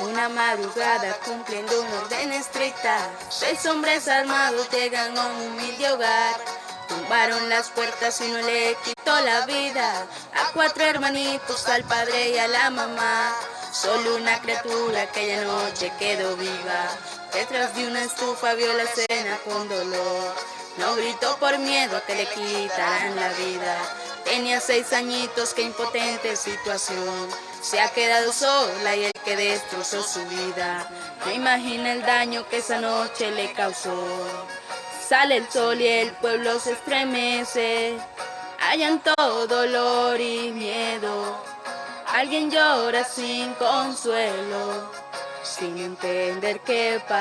Una madrugada cumpliendo una orden estricta, 6 hombres armados llegan a un humilde hogar. Tumbaron las puertas y no le quitó la vida a 4 hermanitos, al padre y a la mamá. Solo una criatura aquella noche quedó viva. Detrás de una estufa vio la escena con dolor. No gritó por miedo a que le quitaran la vida. Tenía 6 añitos, qué impotente situación. Se ha quedado sola y el que destrozó su vida. No imagina el daño que esa noche le causó. Sale el sol y el pueblo se estremece. Hay llanto, dolor y miedo. Alguien llora sin consuelo, sin entender qué pasa.